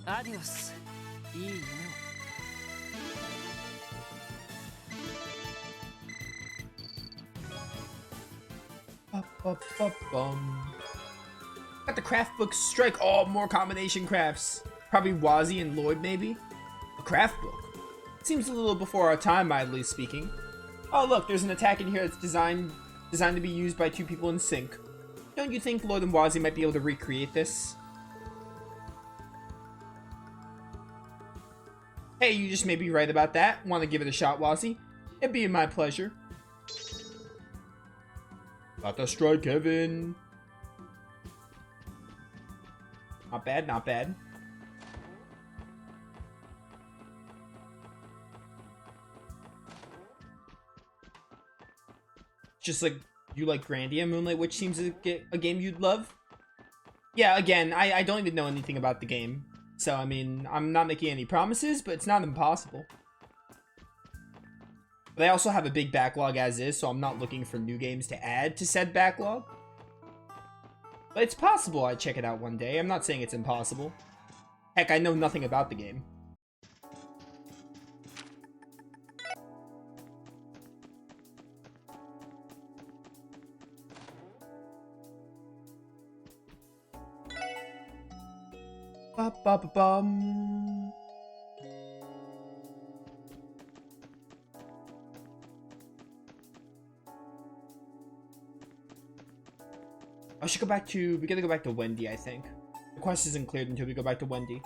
アディオス。いい夢を。Got the craft book strike. Oh, more combination crafts. Probably Wazzy and Lloyd, maybe? A craft book? Seems a little before our time, mildly speaking. Oh, look, there's an attack in here that's designed to be used by two people in sync. Don't you think Lloyd and Wazzy might be able to recreate this? Hey, you just may be right about that. Want to give it a shot, Wazzy? It'd be my pleasure. Got the strike, Kevin. Not bad, not bad. Just like you like Grandia Moonlight, which seems to get a game you'd love. Yeah, again, I don't even know anything about the game. So, I mean, I'm not making any promises, but it's not impossible. But I also have a big backlog as is, so I'm not looking for new games to add to said backlog. But it's possible I'd check it out one day. I'm not saying it's impossible. Heck, I know nothing about the game. Ba-ba-ba-bum. I should go back to... We gotta go back to Wendy, I think. The quest isn't cleared until we go back to Wendy.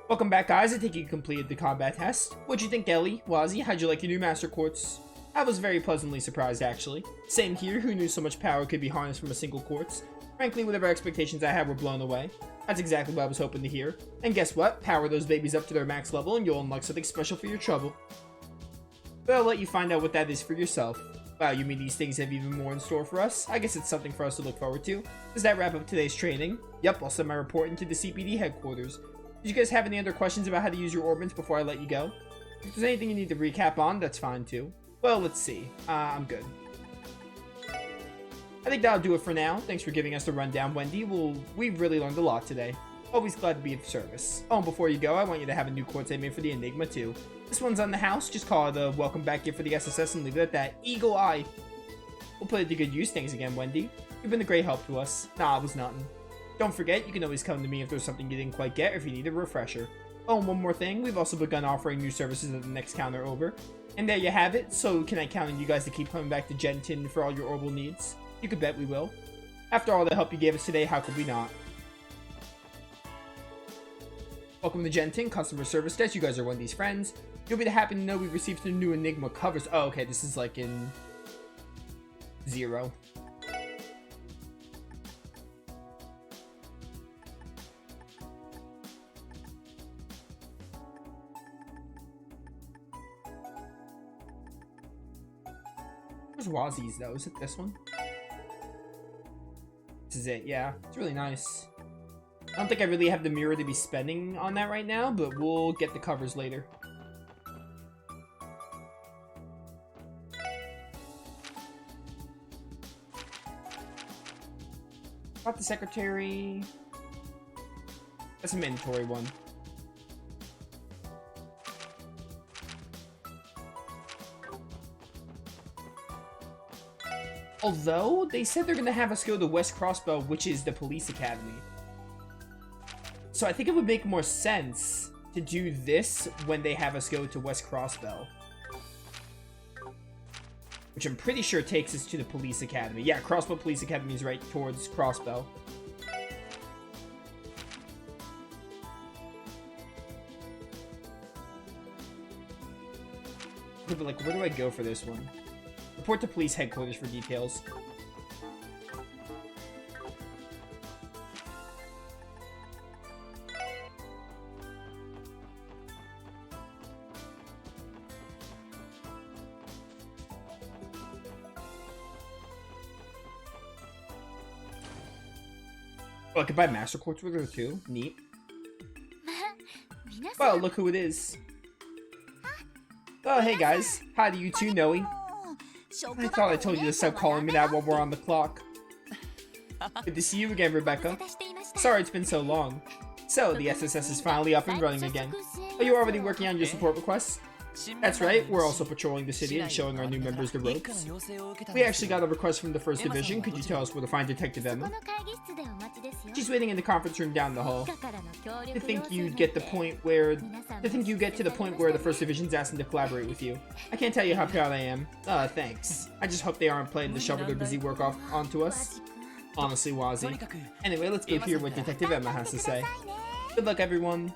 Welcome back, guys. I think you completed the combat test. What'd you think, Ellie? Wazzy, how'd you like your new Master Quartz? I was very pleasantly surprised, actually. Same here, who knew so much power could be harnessed from a single quartz? Frankly, whatever expectations I had were blown away. That's exactly what I was hoping to hear. And guess what? Power those babies up to their max level and you'll unlock something special for your trouble. But I'll let you find out what that is for yourself. Wow, you mean these things have even more in store for us? I guess it's something for us to look forward to. Does that wrap up today's training? Yep, I'll send my report into the CPD headquarters. Did you guys have any other questions about how to use your orbits before I let you go? If there's anything you need to recap on, that's fine too. Well, let's see. I'm good. I think that'll do it for now. Thanks for giving us the rundown, Wendy. We've really learned a lot today. Always glad to be of service. Oh, and before you go, I want you to have a new quartz I made for the Enigma too. This one's on the house. Just call it a welcome back gift for the SSS and leave it at that. Eagle eye. We'll put it to good use. Thanks again, Wendy. You've been a great help to us. Nah, it was nothing. Don't forget, you can always come to me if there's something you didn't quite get or if you need a refresher. Oh, and one more thing. We've also begun offering new services at the next counter over. And there you have it. So can I count on you guys to keep coming back to Gentin for all your orbital needs? You could bet we will. After all the help you gave us today, how could we not? Welcome to Gentin, customer service desk. You guys are Wendy's friends. You'll be happy to know we've received some new Enigma covers. Oh, okay, this is like in 0. Where's Wazzy's though? Is it this one? This is it, yeah. It's really nice. I don't think I really have the mirror to be spending on that right now, but we'll get the covers later. Got the secretary. That's a mandatory one. Although, they said they're going to have us go to West Crossbow, which is the police academy. So I think it would make more sense to do this when they have us go to West Crossbow. Which I'm pretty sure takes us to the police academy. Yeah, Crossbow Police Academy is right towards Crossbow. But like, where do I go for this one? Report to police headquarters for details. Oh, I could buy Master Quartz with her too. Neat. Well, look who it is. Oh, hey guys. Hi to you too, Noe. I thought I told you to stop calling me that while we're on the clock. Good to see you again, Rebecca. Sorry it's been so long. So, the SSS is finally up and running again. Are you already working on your support requests? That's right, we're also patrolling the city and showing our new members the ropes. We actually got a request from the 1st Division. Could you tell us where to find Detective Emma? She's waiting in the conference room down the hall. To think you get to the point where the 1st Division's asking to collaborate with you. I can't tell you how proud I am. Thanks. I just hope they aren't planning to shovel their busy work off onto us. Honestly, Wazzy. Anyway, let's go hear what Detective Emma has to say. Good luck, everyone.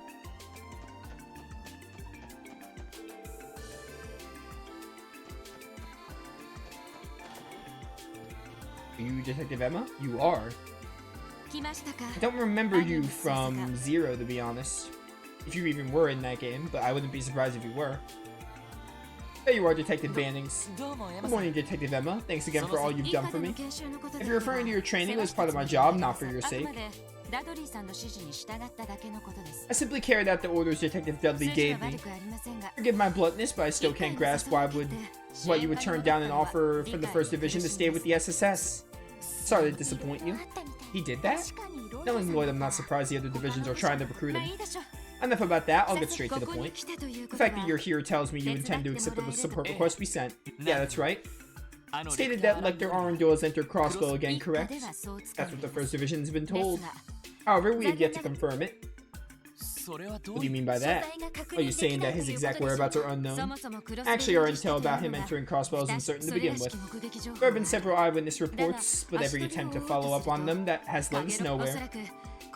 Are you Detective Emma? You are. I don't remember you from Zero, to be honest. If you even were in that game, but I wouldn't be surprised if you were. There you are, Detective Bannings. Good morning, Detective Emma. Thanks again for all you've done for me. If you're referring to your training, it was part of my job, not for your sake. I simply carried out the orders Detective Dudley gave me. Forgive my bluntness, but I still can't grasp why you would turn down an offer from the 1st Division to stay with the SSS. Sorry to disappoint you. He did that? Knowing Lloyd, I'm not surprised the other divisions are trying to recruit him. Enough about that, I'll get straight to the point. The fact that you're here tells me you intend to accept the support request we sent. Yeah, that's right. Stated that Lechter Arundel's entered Crossbow again, correct? That's what the 1st Division's been told. However, we have yet to confirm it. What do you mean by that? Are you saying that his exact whereabouts are unknown? Actually, our intel about him entering Crossbow is uncertain to begin with. There have been several eyewitness reports, but every attempt to follow up on them that has led us nowhere.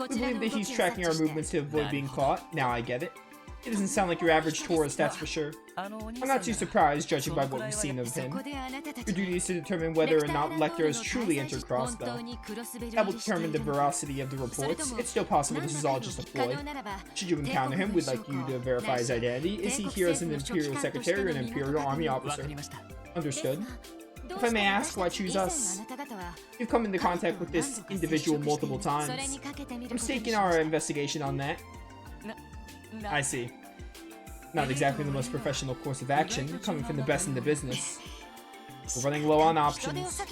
We believe that he's tracking our movements to avoid being caught. Now I get it. He doesn't sound like your average tourist, that's for sure. I'm not too surprised, judging by what we've seen of him. Your duty is to determine whether or not Lechter has truly entered Crossbow. That will determine the veracity of the reports. It's still possible this is all just a ploy. Should you encounter him, we'd like you to verify his identity. Is he here as an Imperial Secretary or an Imperial Army officer? Understood. If I may ask, why choose us? You've come into contact with this individual multiple times. I'm staking our investigation on that. I see. Not exactly the most professional course of action, coming from the best in the business. We're running low on options.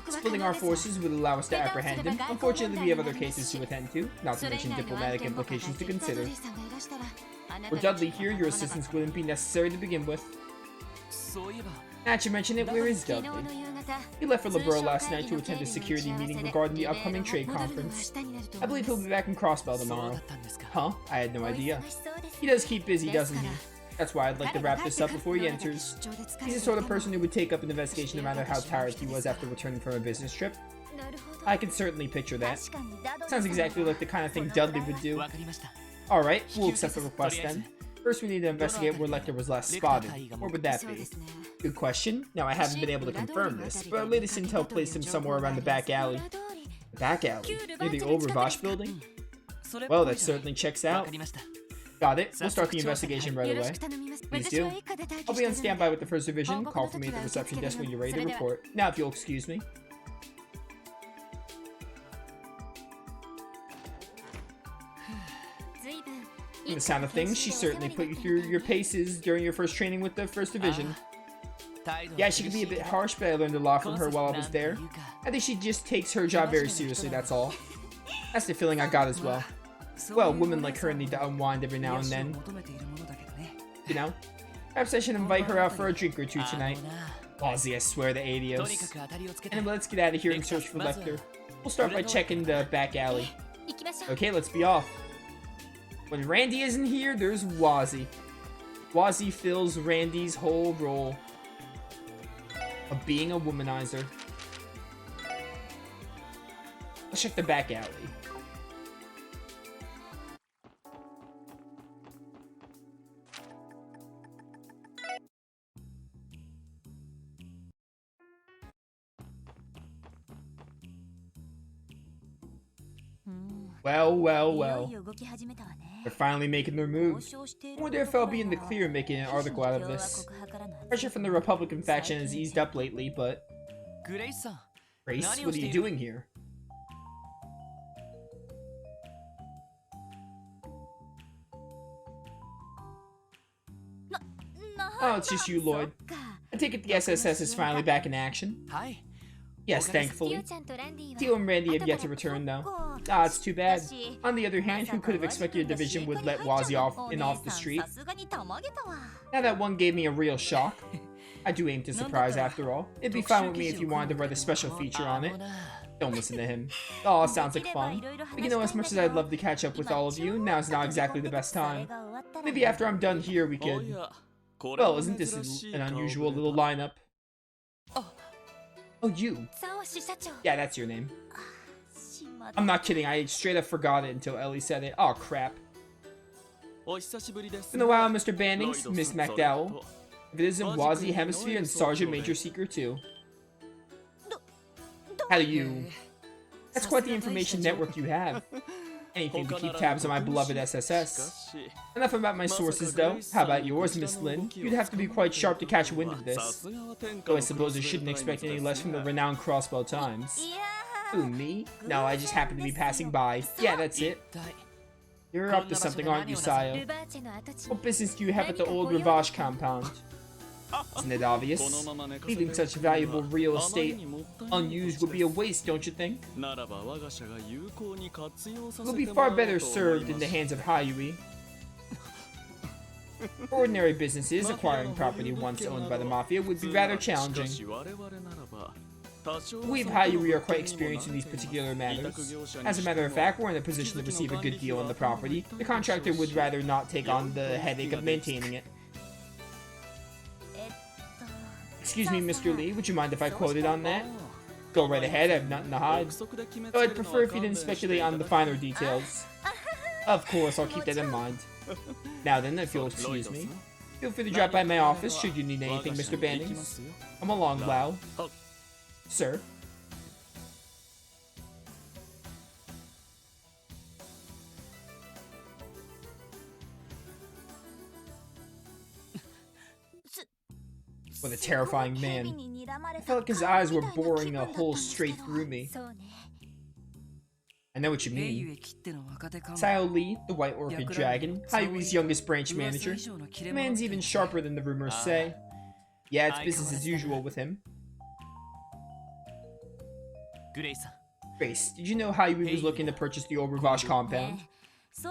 Splitting our forces would allow us to apprehend him. Unfortunately, we have other cases to attend to, not to mention diplomatic implications to consider. Were Dudley here, your assistance wouldn't be necessary to begin with. Now that you mention it, where is Dudley? He left for Liberl last night to attend a security meeting regarding the upcoming trade conference. I believe he'll be back in Crossbow tomorrow. Huh? I had no idea. He does keep busy, doesn't he? That's why I'd like to wrap this up before he enters. He's the sort of person who would take up an investigation no matter how tired he was after returning from a business trip. I can certainly picture that. Sounds exactly like the kind of thing Dudley would do. Alright, we'll accept the request then. First, we need to investigate where Lechter was last spotted. Where would that be? Good question. Now, I haven't been able to confirm this, but our latest intel placed him somewhere around the back alley. The back alley? Near the old Ravash building? Well, that certainly checks out. Got it. We'll start the investigation right away. Please do. I'll be on standby with the 1st Division. Call for me at the reception desk when you're ready to report. Now, if you'll excuse me. From the sound of things, she certainly put you through your paces during your first training with the 1st Division. Yeah, she could be a bit harsh, but I learned a lot from her while I was there. I think she just takes her job very seriously, that's all. That's the feeling I got as well. Well, women like her need to unwind every now and then. You know? Perhaps I should invite her out for a drink or two tonight. Ballsy, I swear, the adios. Anyway, let's get out of here and search for Lechter. We'll start by checking the back alley. Okay, let's be off. When Randy isn't here, there's Wazzy. Wazzy fills Randy's whole role of being a womanizer. Let's check the back alley. Well, well, well. They're finally making their move. I wonder if I'll be in the clear making an article out of this. Pressure from the Republican faction has eased up lately, but... Grace, what are you doing here? Oh, it's just you, Lloyd. I take it the SSS is finally back in action. Yes, thankfully. Theo and Randy have yet to return, though. Ah, it's too bad. On the other hand, who could have expected a division would let Wazzy off the street? Now that one gave me a real shock. I do aim to surprise, after all. It'd be fine with me if you wanted to write a special feature on it. Don't listen to him. Oh, sounds like fun. But you know, as much as I'd love to catch up with all of you, now's not exactly the best time. Maybe after I'm done here, we could... Well, isn't this an unusual little lineup? Oh, you. Yeah, that's your name. I'm not kidding, I straight up forgot it until Ellie said it. Oh, crap. It's been a while, Mr. Bannings, Miss McDowell. If it isn't Wazzy Hemisphere and Sergeant Major Seeker, too. How do you... That's quite the information network you have. Anything to keep tabs on my beloved SSS. Enough about my sources, though. How about yours, Miss Lin? You'd have to be quite sharp to catch wind of this. Though I suppose I shouldn't expect any less from the renowned Crossbow Times. Who, me? No, I just happened to be passing by. Yeah, that's it. You're up to something, aren't you, Sayo? What business do you have at the old Rivage compound? Isn't it obvious? Leaving such valuable real estate unused would be a waste, don't you think? It would be far better served in the hands of Hayui. For ordinary businesses, acquiring property once owned by the Mafia would be rather challenging. We of Hayui are quite experienced in these particular matters. As a matter of fact, we're in a position to receive a good deal on the property. The contractor would rather not take on the headache of maintaining it. Excuse me, Mr. Lee, would you mind if I quoted on that? Go right ahead, I have nothing to hide. Though I'd prefer if you didn't speculate on the finer details. Of course, I'll keep that in mind. Now then, if you'll excuse me, feel free to drop by my office should you need anything, Mr. Bannings. Come along, Lau. Sir. What a terrifying man. I felt like his eyes were boring a hole straight through me. I know what you mean. Sayo Lee, the White Orchid Dragon, Hayui's youngest branch manager. The man's even sharper than the rumors say. Yeah, it's business as usual with him. Grace, did you know Hayui was looking to purchase the old Rivage compound?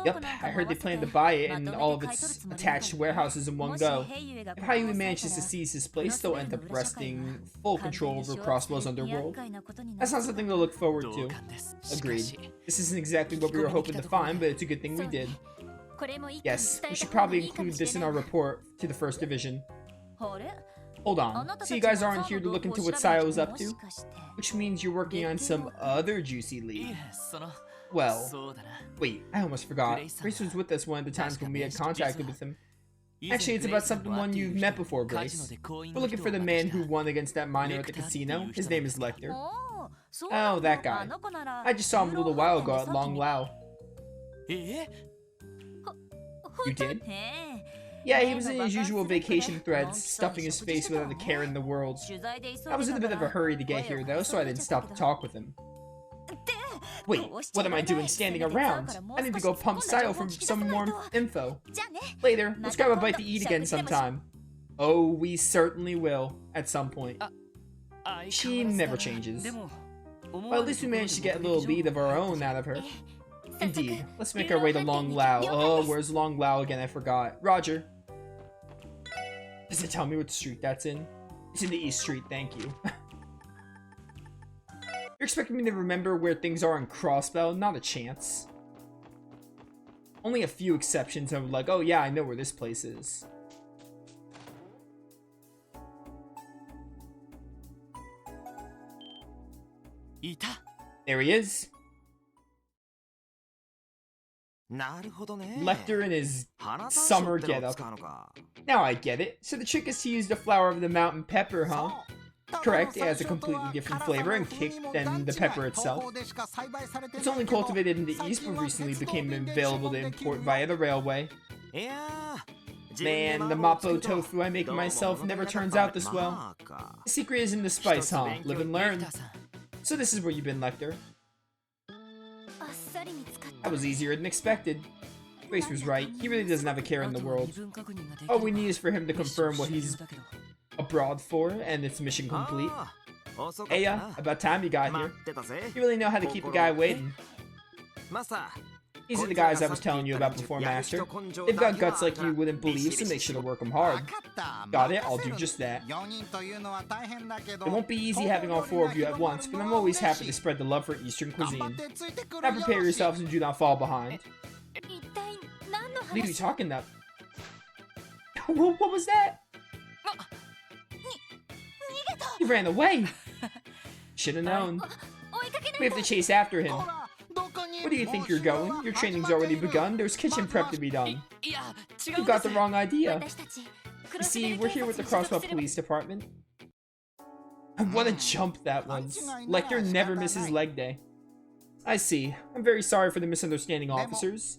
Yep, I heard they plan to buy it and all of its attached warehouses in one go. If Hayui manages to seize his place, they'll end up wresting full control over Crossbow's underworld. That's not something to look forward to. Agreed. This isn't exactly what we were hoping to find, but it's a good thing we did. Yes, we should probably include this in our report to the First Division. Hold on, so you guys aren't here to look into what Sayo's up to? Which means you're working on some other juicy lead. Well, wait, I almost forgot. Grace was with us one of the times when we had contacted with him. Actually, it's about someone you've met before, Grace. We're looking for the man who won against that miner at the casino. His name is Lechter. Oh, that guy. I just saw him a little while ago at Long Lao. You did? Yeah, he was in his usual vacation threads, stuffing his face without a care in the world. I was in a bit of a hurry to get here, though, so I didn't stop to talk with him. Wait, what am I doing standing around? I need to go pump Sayo for some more info. Later, let's grab a bite to eat again sometime. Oh, we certainly will, at some point. She never changes. Well, at least we managed to get a little lead of our own out of her. Indeed. Let's make our way to Long Lao. Oh, where's Long Lao again? I forgot. Roger. Does it tell me what street that's in? It's in the East Street, thank you. You're expecting me to remember where things are in Crossbow? Not a chance. Only a few exceptions I'm like, oh yeah, I know where this place is. There he is. Lechter in his summer getup. Now I get it. So the trick is to use the flower of the mountain pepper, huh? Correct, it has a completely different flavor and kick than the pepper itself. It's only cultivated in the east, but recently became available to import via the railway. Man, the Mappo tofu I make myself never turns out this well. The secret is in the spice, huh? Live and learn. So this is where you've been, Lechter. That was easier than expected. Grace was right. He really doesn't have a care in the world. All we need is for him to confirm what he's abroad for, and it's mission complete. Hey, about time you got here. You really know how to keep a guy waiting. These are the guys I was telling you about before, Master. They've got guts like you wouldn't believe, so make sure to work them hard. Got it? I'll do just that. It won't be easy having all 4 of you at once, but I'm always happy to spread the love for Eastern cuisine. Now prepare yourselves and do not fall behind. What are you talking about? What was that? He ran away! Should've known. We have to chase after him. Where do you think you're going? Your training's already begun. There's kitchen prep to be done. You got the wrong idea. You see, we're here with the Crosswell Police Department. What a jump that was. Lechter never misses leg day. I see. I'm very sorry for the misunderstanding, officers.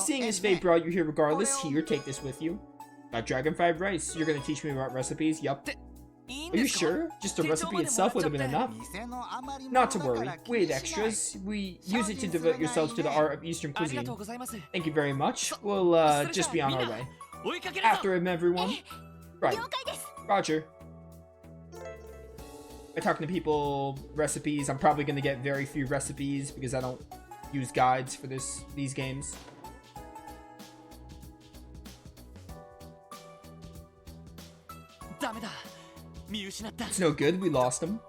Seeing as fate brought you here regardless, here, take this with you. Got dragon-fried rice. You're gonna teach me about recipes? Yup. Are you sure? Just a recipe itself would have been enough. Not to worry. We had extras. We use it to devote yourselves to the art of Eastern cuisine. Thank you very much. We'll, just be on our way. After him, everyone. Right. Roger. By talking to people, recipes, I'm probably gonna get very few recipes because I don't use guides for these games. It's no good, we lost him.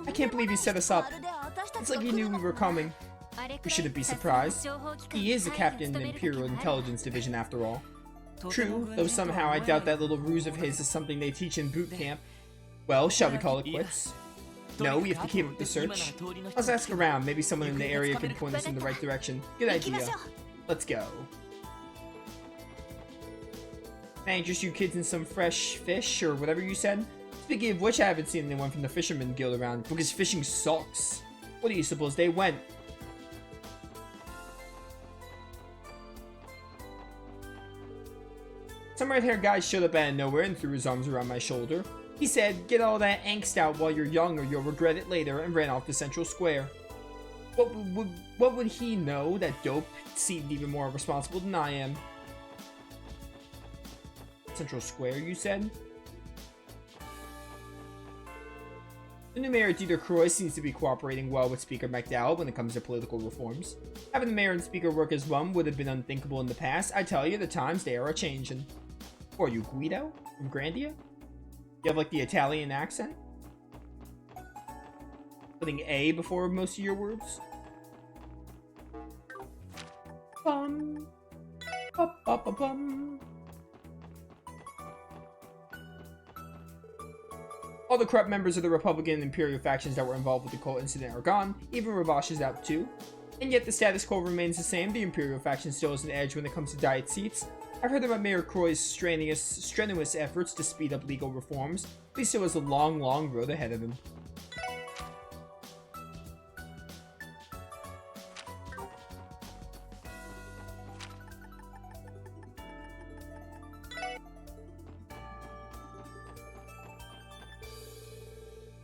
I can't believe he set us up. It's like he knew we were coming. We shouldn't be surprised. He is a captain in the Imperial Intelligence Division after all. True, though somehow I doubt that little ruse of his is something they teach in boot camp. Well, shall we call it quits? No, we have to keep up the search. Let's ask around, maybe someone in the area can point us in the right direction. Good idea. Let's go. Can I interest you kids in some fresh fish, or whatever you said? Speaking of which, I haven't seen anyone from the Fisherman Guild around, because fishing sucks. What do you suppose they went? Some red-haired guy showed up out of nowhere and threw his arms around my shoulder. He said, "Get all that angst out while you're young or you'll regret it later," and ran off to Central Square. What would he know that Dope seemed even more responsible than I am? Central Square, you said? The new mayor, Dieter Croy, seems to be cooperating well with Speaker McDowell when it comes to political reforms. Having the mayor and speaker work as one would have been unthinkable in the past. I tell you, the times they are a-changin'. Who are you, Guido? From Grandia? You have, like, the Italian accent? Putting A before most of your words? Bum. Bum. All the corrupt members of the Republican and Imperial factions that were involved with the cult incident are gone. Even Rabash is out too. And yet the status quo remains the same. The Imperial faction still has an edge when it comes to diet seats. I've heard about Mayor Croy's strenuous efforts to speed up legal reforms, but he still has a long road ahead of him.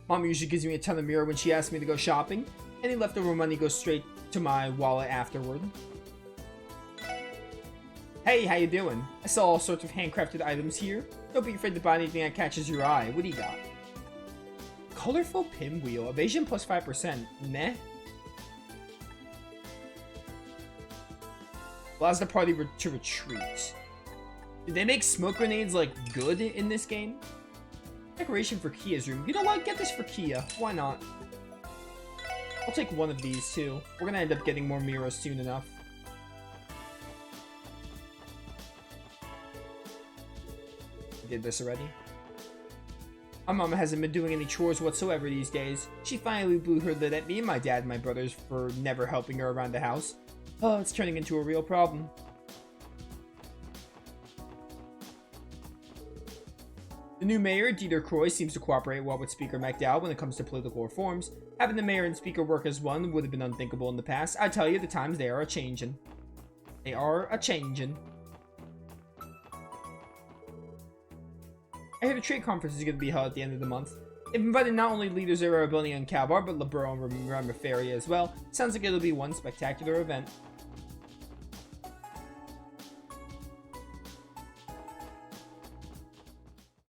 Mom usually gives me a ton of mirror when she asks me to go shopping. Any leftover money goes straight to my wallet afterward. Hey, how you doing? I saw all sorts of handcrafted items here. Don't be afraid to buy anything that catches your eye. What do you got? Colorful pinwheel. Evasion plus 5%. Meh. Allows the party to retreat. Did they make smoke grenades, like, good in this game? Decoration for Kia's room. You know what? Get this for Kia. Why not? I'll take one of these, too. We're gonna end up getting more mirrors soon enough. Did this already. My mama hasn't been doing any chores whatsoever these days. She finally blew her lid at me and my dad and my brothers for never helping her around the house. Oh, it's turning into a real problem. The new mayor, Dieter Croy, seems to cooperate well with Speaker McDowell when it comes to political reforms. Having the mayor and speaker work as one would have been unthinkable in the past. I tell you, the times they are a-changin'. They are a-changin'. I hear the trade conference is going to be held at the end of the month. They've invited not only leaders of Arabilia and Kalbar, but Labro and Ramifaria as well. Sounds like it'll be one spectacular event.